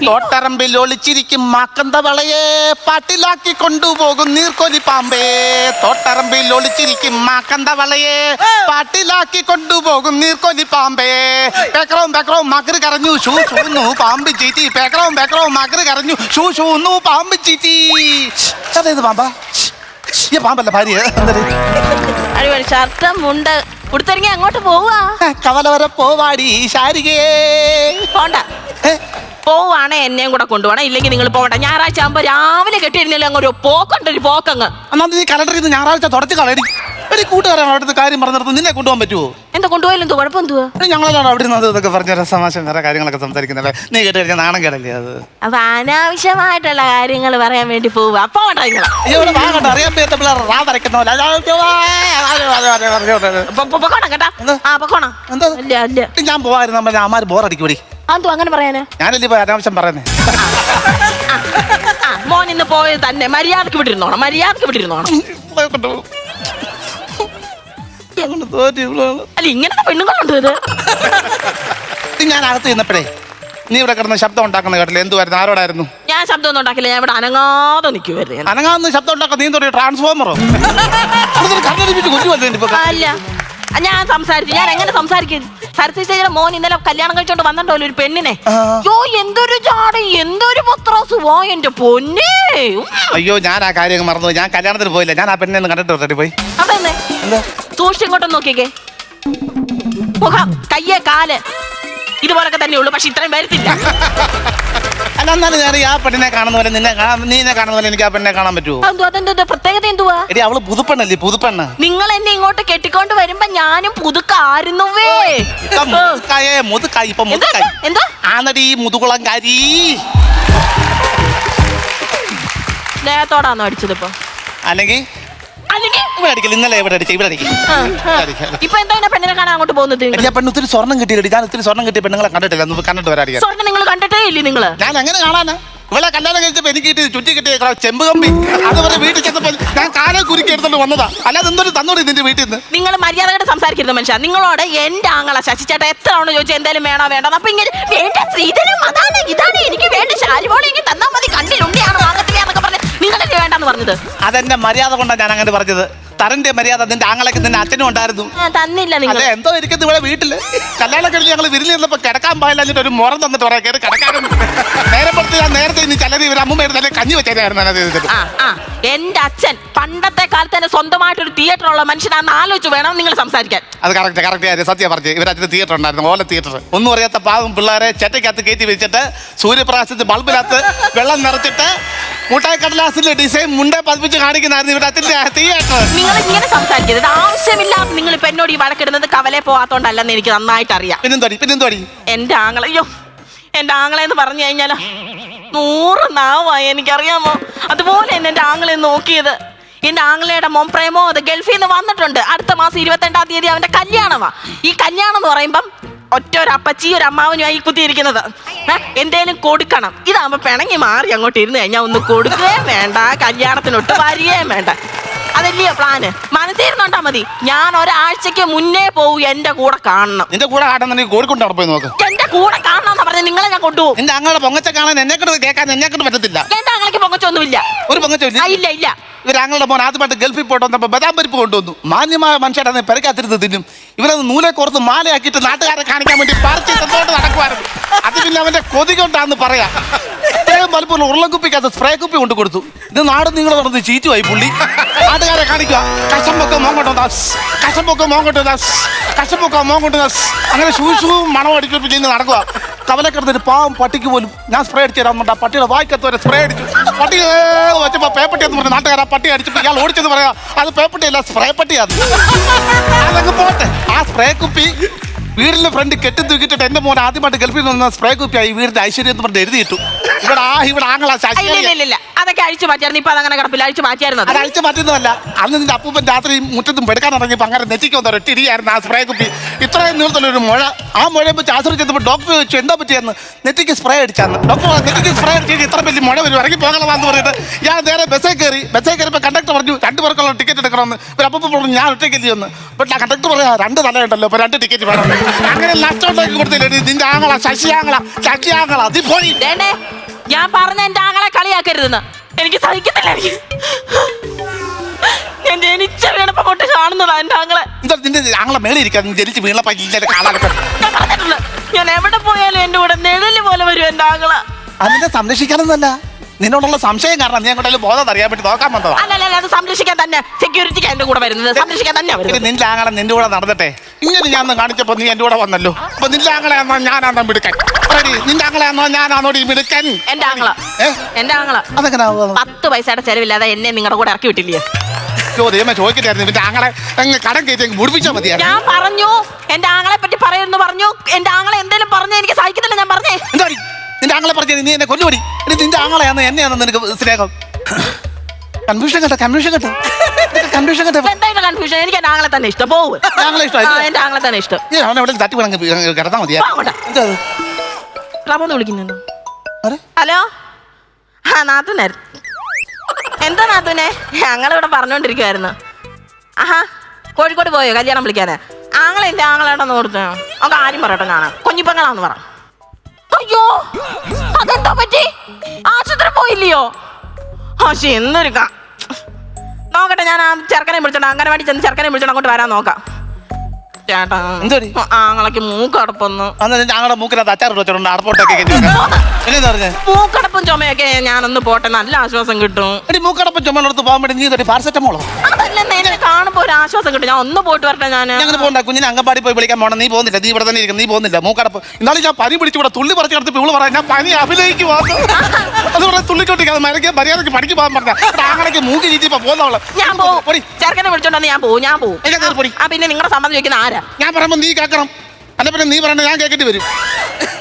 തോട്ടറമ്പിൽ ഒളിച്ചിരിക്കും മാക്കന്ത വളയെ പാട്ടിലാക്കി കൊണ്ടുപോകും നീർക്കൊലി പാമ്പേ. തോട്ടറമ്പിൽ ഒളിച്ചിരിക്കും മാക്കന്ത വളയെ പാട്ടിലാക്കി കൊണ്ടുപോകും നീർക്കൊലി പാമ്പേ. പേക്രവും പേക്രവും മകര് കരഞ്ഞു ഷൂ ഷൂന്നു പാമ്പ് ചീറ്റി. പേക്രവും പേക്രവും മകര് കരഞ്ഞു ഷൂ ഷൂന്നു പാമ്പ് ചീറ്റി. അതേത് പാമ്പാ? ഈ പാമ്പല്ല ഭാര്യ. അടിപൊളി ഷർട്ടും മുണ്ട് ഉടുത്തിറങ്ങി അങ്ങോട്ട് പോവാ. കവല വരെ പോവാടി ശാരികേ. പോണ്ട, പോവാണെ എന്നെയും കൂടെ കൊണ്ടുപോകണം. ഇല്ലെങ്കിൽ നിങ്ങൾ പോകണ്ട. ഞായറാഴ്ച ആകുമ്പോ രാവിലെ കെട്ടിയിരുന്നില്ല അങ്ങ് ഒരു പോക്കുണ്ട്, ഒരു പോക്കങ്ങ്. എന്നാ നീ കലണ്ടറിൽ നിന്ന് ഞായറാഴ്ച തുടച്ച് കളയടി. ഒരു കൂട്ടുകാരാണ് അവിടുത്തെ കാര്യം പറഞ്ഞിടത്ത് നിന്നെ കൊണ്ടുപോകാൻ പറ്റുമോ? എന്താ കൊണ്ടുപോയാലും എന്തോ കുഴപ്പം എന്തുവാ? ഞങ്ങളാണ് അവിടെ നിന്ന് ഇതൊക്കെ പറഞ്ഞ സമാശം വേറെ കാര്യങ്ങളൊക്കെ സംസാരിക്കുന്നല്ലേ. നീ കേട്ട് കഴിഞ്ഞാൽ നാണം കേടല്ലേ അത്? അപ്പൊ അനാവശ്യമായിട്ടുള്ള കാര്യങ്ങൾ പറയാൻ വേണ്ടി പോവുക. അപ്പൊ ഇവിടെ വാങ്ങട്ടെ, അറിയാൻ പറ്റാത്ത പിള്ളേർ റാ വരയ്ക്കുന്നോലെ. പൊക്കോണം കേട്ടാ. ആ പൊക്കോണം. എന്താ ഇല്ല ഇല്ല, ഞാൻ പോവായിരുന്നു നമ്മൾ അമ്മാര് ബോറടിക്കൂടി. അതെന്തോ അങ്ങനെ പറയാനാ? ഞാനല്ലേ ഇപ്പൊ അനാവശ്യം പറയുന്നേ. മോൻ ഇന്ന് പോയത് തന്നെ മര്യാദക്ക് വിട്ടിരുന്നോണം, മര്യാദക്ക് വിട്ടിരുന്നോണം. അല്ല ഇങ്ങനത്തെ പെണ്ണുങ്ങളുണ്ട് ഇത്. ഞാൻ അകത്ത് ചെന്നപ്പോഴേ നീ ഇവിടെ കിടന്ന് ശബ്ദം ഉണ്ടാക്കുന്ന കേട്ടില്ല. എന്തുവായിരുന്നു? ആരോടായിരുന്നു? ഞാൻ ശബ്ദം ഒന്നും ഉണ്ടാക്കില്ല. ഞാൻ ഇവിടെ അനങ്ങാതെ നിൽക്കുവായിരുന്നു. അനങ്ങാന്ന് ശബ്ദം ഉണ്ടാക്കാൻ നീ തുടങ്ങി ട്രാൻസ്ഫോമറോ? അല്ല, ഞാൻ സംസാരിച്ചു. ഞാൻ എങ്ങനെ സംസാരിക്കും? സരസ്വതിയുടെ മോൻ ഇന്നലെ കല്യാണം കഴിച്ചോണ്ട് വന്നിട്ടുണ്ടല്ലോ ഒരു പെണ്ണിനെ. യോ എന്തൊരു ജാട, എന്തൊരു പത്രാസ് വാ എന്റെ പൊന്നേ. അയ്യോ ഞാൻ ആ കാര്യം മറന്നു. ഞാൻ കല്യാണത്തിന് പോയില്ല. ഞാൻ ആ പെണ്ണിനെ ഒന്ന് കണ്ടിട്ട് പോയി. അതെന്നെ സൂക്ഷിച്ച് ഇങ്ങോട്ടൊന്ന് നോക്കിക്കേ. മുഖം, കയ്യേ, കാല് ഇതുപോലൊക്കെ തന്നെ ഉള്ളു. പക്ഷെ ഇത്രയും വരത്തില്ല. അല്ല എന്നാലും ഞാൻ ആ പെണ്ണിനെ കാണുന്ന പോലെ നീനെ കാണുന്ന പോലെ എനിക്ക് ആ പെണ്ണിനെ കാണാൻ പറ്റുമോ? അതെന്താ പ്രത്യേകത? എന്തുവാ? എടി അവള് പുതുപ്പെണ്ണല്ലേ, പുതുപ്പെണ്ണ്. നിങ്ങൾ എന്നെ ഇങ്ങോട്ട് കെട്ടിക്കൊണ്ട് വരുമ്പോ ഞാനും പുതുക്കായിരുന്നുവേ. മുതുക്കായി ഇപ്പൊ മുതുക്കായി. എന്താ ആന്നടി മുതുകുളംകാരി. സ്നേഹത്തോടാണോ അടിച്ചത് ഇപ്പൊ? അല്ലെങ്കിൽ ഇവിടെ അടിക്കില്ല. ഇന്നലെ ഇവിടെ അടിച്ചു, ഇവിടെ അടിക്കും. ഇപ്പൊ എന്താ പെണ്ണിനെ കാണാൻ അങ്ങോട്ട് പോകുന്നത്? പെണ്ണ് ഒത്തിരി സ്വർണ്ണം കിട്ടിയില്ല. ഞാൻ ഒത്തിരി സ്വർണ്ണം കിട്ടിയ പെണ്ണുങ്ങളെ കണ്ടിട്ടില്ല. കണ്ടിട്ട് വരാറിയാ. സ്വർണ്ണം നിങ്ങൾ കണ്ടിട്ടേ ഇല്ലേ? നിങ്ങള് ഞാൻ എങ്ങനെ കാണാനാ? ഇവിടെ കല്യാണം കഴിച്ചപ്പോ എനിക്ക് ചുറ്റി കിട്ടിയ ചെമ്പ് കമ്പി അതുപോലെ വീട്ടിൽ ചെന്നപ്പോ ഞാൻ കാലെ കുരുക്കി എടുത്തോണ്ട് വന്നതാ. അല്ലാതെ എന്തൊരു തന്നോട് ഇതിന്റെ വീട്ടിൽ നിന്ന്. നിങ്ങൾ മര്യാദയോടെ സംസാരിക്കരുത് മനുഷ്യ. നിങ്ങളോട് എന്റെ ആങ്ങള ശശിച്ചേട്ടാ എത്ര തവണ ചോദിച്ചാൽ എന്തായാലും വേണോ വേണ്ടോ? അപ്പൊ ഇങ്ങനെ വേണ്ട ശ്രീധരം അതാണ് ഇതാണ് എനിക്ക് വേണ്ട ശാലിമോളെ എനിക്ക് തന്നാ മതി, കണ്ടിലുണ്ടിയാണ് വാങ്ങത്തില്ല എന്നൊക്കെ പറഞ്ഞ് നിങ്ങളല്ലേ വേണ്ടെന്ന് പറഞ്ഞത്? അതെന്റെ മര്യാദ കൊണ്ടാണ് ഞാൻ അങ്ങനെ പറഞ്ഞത്. തരന്റെ മര്യാദ നിന്റെ ആങ്ങളൊക്കെ നിന്റെ അച്ഛനും ഉണ്ടായിരുന്നു. തന്നില്ല നിങ്ങൾ. അല്ലെ എന്തോ ഇരിക്കുന്നത് ഇവിടെ വീട്ടില്. കല്യാണം കഴിഞ്ഞ് ഞങ്ങൾ വിരുന്നിരുന്നപ്പോ കിടക്കാൻ പാടില്ല ഒരു മുറം തന്നിട്ട് പറയാം കയറി കിടക്കാനും. നേരെ പുറത്ത് ഞാൻ നേരത്തെ ഇനി ചിലര് ഇവർ അമ്മൂമ്മ കഞ്ഞി വെച്ചായിരുന്നു. എന്റെ അച്ഛൻ പണ്ടത്തെ കാലത്ത് തന്നെ സ്വന്തമായിട്ടൊരു തിയേറ്റർ ഉള്ള മനുഷ്യനാണെന്ന് ആലോചിച്ച് വേണം നിങ്ങൾ സംസാരിക്കാൻ. അത് കറക്റ്റ് സത്യം പറഞ്ഞു. ഇവരച്ഛന് തിയേറ്റർ ഉണ്ടായിരുന്നു, ഓല തിയേറ്റർ. ഒന്നും അറിയാത്ത പാവം പിള്ളേരെ ചെറ്റയ്ക്കകത്ത് കയറ്റി വെച്ചിട്ട് സൂര്യപ്രകാശത്ത് ബൾബിനകത്ത് വെള്ളം നിറച്ചിട്ട് മുട്ടായി കടലാസിന്റെ ഡിസൈൻ മുണ്ടേ പതിപ്പിച്ച് കാണിക്കുന്നതായിരുന്നു ഇവിടെ അച്ഛൻ്റെ തിയേറ്റർ. നിങ്ങൾ ഇങ്ങനെ സംസാരിക്കരുത്. ആവശ്യമില്ലാതെ നിങ്ങൾ ഇപ്പൊ എന്നോട് ഈ വഴക്കിടുന്നത് കവലെ പോവാത്തോണ്ടല്ലെന്ന് എനിക്ക് നന്നായിട്ട് അറിയാം. പിന്നെന്തോടി എന്റെ ആങ്ങളെ, അയ്യോ എന്റെ ആങ്ങളെ എന്ന് പറഞ്ഞു കഴിഞ്ഞാലോ 100 നാവായി എനിക്കറിയാമോ. അതുപോലെ തന്നെ എന്റെ ആങ്ങളെ നോക്കിയത്. എന്റെ ആങ്ങളയുടെ മോൻ പ്രേമോ അത് ഗൾഫിൽ നിന്ന് വന്നിട്ടുണ്ട്. അടുത്ത മാസം 22-ാം തീയതി അവന്റെ കല്യാണമാ. ഈ കല്യാണം എന്ന് പറയുമ്പം ഒറ്റ ഒരു അപ്പച്ചി ഒരു അമ്മാവനുമായി കുത്തിയിരിക്കുന്നത്. എന്തേലും കൊടുക്കണം. ഇതാകുമ്പോ പിണങ്ങി മാറി അങ്ങോട്ട് ഇരുന്ന് കഴിഞ്ഞാൽ ഒന്ന് കൊടുക്കുകയും വേണ്ട, കല്യാണത്തിനൊട്ട് വരികയും വേണ്ട. അതല്ലയോ പ്ലാന്? മനസ്സിരുന്നോണ്ടാ മതി. ഞാൻ ഒരാഴ്ചക്ക് മുന്നേ പോവും എന്റെ കൂടെ കാണണം. നിന്റെ കൂടെ കാണണം കോഴിക്കൊണ്ട് പോയി നോക്ക്. എന്റെ കൂടെ കാണണം പറഞ്ഞ നിങ്ങളെ ഞാൻ കൊണ്ടുപോകും. എന്റെ അങ്ങനെ പൊങ്ങച്ച കാണാൻ എന്നെക്കൊണ്ട് കേൾക്കാൻ എന്നെക്കൊണ്ട് പറ്റത്തില്ല. എന്റെ ആങ്ങൾക്ക് പൊങ്ങച്ചൊന്നുമില്ല. ഒരു പൊങ്ങച്ചില്ല. ഇല്ല ഇല്ല. ഇവരാങ്ങളുടെ മോൻ ആദ്യമായിട്ട് ഗൾഫിൽ പോയിട്ട് വന്നപ്പോ ബദാം പരിപ്പ് കൊണ്ടുവന്നു. മാന്യമായ മനുഷ്യരാണ് പെരക്കാത്തിരുന്ന് തിന്നും. ഇവരത് നൂലെ കോർത്ത് മാലയാക്കിയിട്ട് നാട്ടുകാരെ കാണിക്കാൻ വേണ്ടി പറിച്ചിട്ട് നടക്കുമായിരുന്നു. അത് പിന്നെ അവന്റെ കൊതി കൊണ്ടാന്ന് പറയാം. ഇത്രയും പലപ്പോഴും ഉരുളക്കുപ്പിക്കകത്ത് സ്പ്രേ കുപ്പി കൊണ്ട് കൊടുത്തു. ഇത് നാട് നിങ്ങൾ നടന്ന് ചീറ്റുമായി പുള്ളി. നാട്ടുകാരെ കാണിക്കുക. കശമ്പൊക്കെ മോങ്ങോട്ടോ കശമ്പൊക്കെ മോങ്ങോട്ടോ കശമ്പൊക്കെ മോങ്ങോട്ടോ അങ്ങനെ ഷൂ മണം അടിച്ചു ചെയ്യുന്ന നടക്കുക. കവലക്കിടന്നൊരു പാവം പട്ടിക്ക് പോലും ഞാൻ സ്പ്രേ അടിച്ചു തരാൻ ആ പട്ടിയുടെ വായിക്കത്ത് വരെ സ്പ്രേ അടിച്ചു. പട്ടി വെച്ചപ്പോ പേപ്പട്ടി എന്ന് പറഞ്ഞ നാട്ടുകാർ ആ പട്ടി അടിച്ചപ്പോ ഇയാൾ ഓടിച്ചെന്ന് പറയാ അത് പേപ്പട്ടിയല്ല സ്പ്രേ പട്ടിയാണ്. അതങ്ങ് പോട്ടെ. ആ സ്പ്രേ കുപ്പി വീടിന്റെ ഫ്രണ്ട് കെട്ടി തൂക്കിയിട്ട് എന്റെ മോൻ ആദ്യമായിട്ട് ഗൾഫിൽ നിന്ന് സ്പ്രേ കുപ്പിയായി വീടിന്റെ ഐശ്വര്യം എന്ന് പറഞ്ഞ് എഴുതിയിട്ടു. ഇവിടെ ആങ്ങളാ അതൊക്കെ അഴിച്ചു മാറ്റിയായിരുന്നു. ഇപ്പൊ അതങ്ങനെ കിടപ്പില്ല, അഴിച്ചു മാറ്റിയായിരുന്നു. അത് അഴിച്ചു മാറ്റുന്നതല്ല, അന്ന് നിന്റെ അപ്പൂപ്പൻ രാത്രി മുറ്റത്തും പെടുക്കാൻ ഇറങ്ങിയപ്പോൾ അങ്ങനെ നെറ്റിക്ക് വന്ന ഒരൊറ്റ ഇടിയായിരുന്നു ആ സ്പ്രേ കുപ്പി. ഇത്രയും നീളത്തിലൊരു മുഴ. ആ മുഴ വെച്ച് ആശുപത്രി ചെന്നപ്പോൾ ഡോക്ടർ ചോദിച്ചു എന്താ പറ്റിയെന്ന്. നെറ്റിക്ക് സ്പ്രേ അടിച്ചാന്ന്. ഡോക്ടർ നെറ്റിക്ക് സ്പ്രേ അടിച്ചിട്ട് ഇത്ര വലിയ മുഴ വരും, ഇറങ്ങി പോകണമെന്ന് പറഞ്ഞിട്ട് ഞാൻ നേരെ ബസ്സേ കയറിയപ്പോൾ കണ്ടക്ടർ പറഞ്ഞു 2 പേർക്കുള്ള ടിക്കറ്റ് എടുക്കണമെന്ന്. ഇവർ അപ്പം പറഞ്ഞു ഞാൻ ഒറ്റയ്ക്ക് ചെന്ന്. ബട്ട് ആ കണ്ടക്ടർ പറയാ 2 തലയുണ്ടല്ലോ, അപ്പോൾ 2 ടിക്കറ്റ് വേണം. അങ്ങനെ നഷ്ടമുണ്ടാക്കി കൊടുത്തില്ലേ നിന്റെ ആങ്ങള ശശിയാങ്ങള അത് പോയി. ഞാൻ പറഞ്ഞ എന്റെ ആങ്ങളെ കളിയാക്കരുതെന്ന്. എനിക്ക് സഹിക്കുന്നില്ല. ഞാൻ ജനിച്ച വീണപ്പോ തൊട്ട് കാണുന്നതാ എന്റെ ആങ്ങളെ. എന്താ നിന്റെ ആങ്ങളെ മേളിൽ ഇരിക്കാൻ ജനിച്ച് വീണപ്പോ കാണാനൊക്കെ ഞാൻ പറഞ്ഞിട്ടുണ്ട്, ഞാൻ എവിടെ പോയാലും എന്റെ കൂടെ നിഴല് പോലെ വരും എന്റെ ആങ്ങള. അതിനെ സംരക്ഷിക്കാനൊന്നല്ല, നിന്നോടുള്ള സംശയം കാരണം നീ അങ്ങോട്ടും ബോധം അറിയാൻ വേണ്ടി നോക്കാൻ വന്നതാ. അല്ലല്ല, അത് സംരക്ഷിക്കാൻ തന്നെ സെക്യൂരിറ്റിക്ക് എന്റെ കൂടെ വരുന്നത്, സംരക്ഷിക്കാൻ തന്നെ വരുന്നത്. നിന്റെ ആങ്ങളെ നിന്റെ കൂടെ നടന്നിട്ടെ ഇങ്ങനെ ഞാൻ കാണിച്ചപ്പോ നീ എന്റെ കൂടെ വന്നല്ലോ. അപ്പൊ നിന്റെ ആങ്ങളെയാണോ ഞാനാണോ മിടുക്കൻ? നിന്റെ ആങ്ങളെയാണോ ഞാനാണോ മിടുക്കൻ? എന്റെ ആങ്ങള അതെങ്ങനെ 10 പൈസയുടെ ചെലവില്ലാതെ എന്നെ നിങ്ങളുടെ കൂടെ ഇറക്കി വിട്ടില്ലേ? ചോദിക്കട്ടായിരുന്നു നിന്റെ ആങ്ങളെ കടം കയറ്റി മുടിപ്പിച്ചാൽ മതിയായിരുന്നു. ഞാൻ പറഞ്ഞു എന്റെ ആങ്ങളെ പറ്റി പറയുന്നു പറഞ്ഞു. എന്റെ ആങ്ങളെ എന്തെങ്കിലും പറഞ്ഞു എനിക്ക് സഹിക്കുന്നില്ല. ഞാൻ പറഞ്ഞേ എന്താ നിന്റെ ആങ്ങളെ പറഞ്ഞു നീ എന്നെ കൊല്ലുപടി. നിന്റെ ആങ്ങളെയാന്ന് എന്നെയാണെന്ന് നിനക്ക് സ്നേഹം. കൺഫ്യൂഷൻ കേട്ടോ. എന്തായാലും കൺഫ്യൂഷൻ. എനിക്ക് എന്റെ ആങ്ങളെ തന്നെ ഇഷ്ടം. പോകും എന്റെ ആങ്ങളെ തന്നെ ഇഷ്ടം. എവിടെ തട്ടി വേണമെങ്കിൽ കിടത്താൽ മതിയാ. റമോന്ന് വിളിക്കുന്നു. ഹലോ, ആ നാത്തൂനായിരുന്നു. എന്താ നാത്തൂനെ? ഞങ്ങളിവിടെ പറഞ്ഞോണ്ടിരിക്കുവായിരുന്നു. ആഹാ, കോഴിക്കോട് പോയോ കല്യാണം വിളിക്കാന്? ആങ്ങളെ എന്റെ ആങ്ങളേട്ടന്ന് കൊടുത്തു. നമുക്ക് ആരും പറയട്ടെ, കാണാം കുഞ്ഞിപ്പങ്ങളാന്ന് പറ. അയ്യോ, അതെന്താ പറ്റി? ആശുപത്രി പോയില്ലയോ? പക്ഷെ എന്തൊരു നോക്കട്ടെ, ഞാൻ ആ ചെറുക്കനെ വിളിച്ചോണ്ട് അംഗനവാടി ചെന്ന് ചെറുക്കനെ വിളിച്ചോണ്ട് അങ്ങോട്ട് വരാൻ നോക്കാം. ചേട്ടാ ആങ്ങളക്ക് മൂക്കടപ്പൊന്ന്. ഞങ്ങളുടെ മൂക്കിനകത്ത് അച്ചാർ വെച്ചിട്ടുണ്ട്. മൂക്കടപ്പും ചുമയൊക്കെ ഞാനൊന്ന് പോട്ടെ, നല്ല ആശ്വാസം കിട്ടും. മൂക്കടപ്പം ചുമടുത്ത് പോകാൻ വേണ്ടി നീ പാരസെറ്റമോളോ? അതല്ലെന്ന് എന്നെ കാണുമ്പോ ഒരു ആശ്വാസം കിട്ടും. ഞാൻ ഒന്ന് പോയിട്ട് വരട്ടെ. ഞാൻ അങ്ങനെ പോകണ്ട, കുഞ്ഞിനെ അംഗൻവാടി പോയി വിളിക്കാൻ പോകണം. നീ പോകുന്നില്ല, നീ ഇവിടെ തന്നെ ഇരിക്കും. നീ പോകുന്നില്ല. മൂക്കടപ്പ് ഇന്നാലും ഞാൻ പനി പിടിച്ച് ഇവിടെ തുള്ളി പറിച്ച് കിടത്തി ഇവള് പറയാം ഞാൻ പനി അഭിനയിക്ക് വന്നു. അത് പറയാൻ തുള്ളിക്കൊട്ടിക്കാതെ മര്യാദയ്ക്ക് പഠിക്ക് പോകാൻ പറഞ്ഞ ആങ്ങളേക്ക് മൂക്കി ചീറ്റിപ്പോ പോകുന്നവള്. ഞാൻ പോകും, ചെറുക്കനെ വിളിച്ചോണ്ടെന്ന് ഞാൻ പോകും. പിന്നെ നിങ്ങളുടെ സമ്മതം ചോദിക്കുന്ന ആരാ? ഞാൻ പറയുമ്പോ നീ കേൾക്കണം. അല്ല പിന്നെ നീ പറയണ ഞാൻ കേൾക്കേണ്ടി വരും.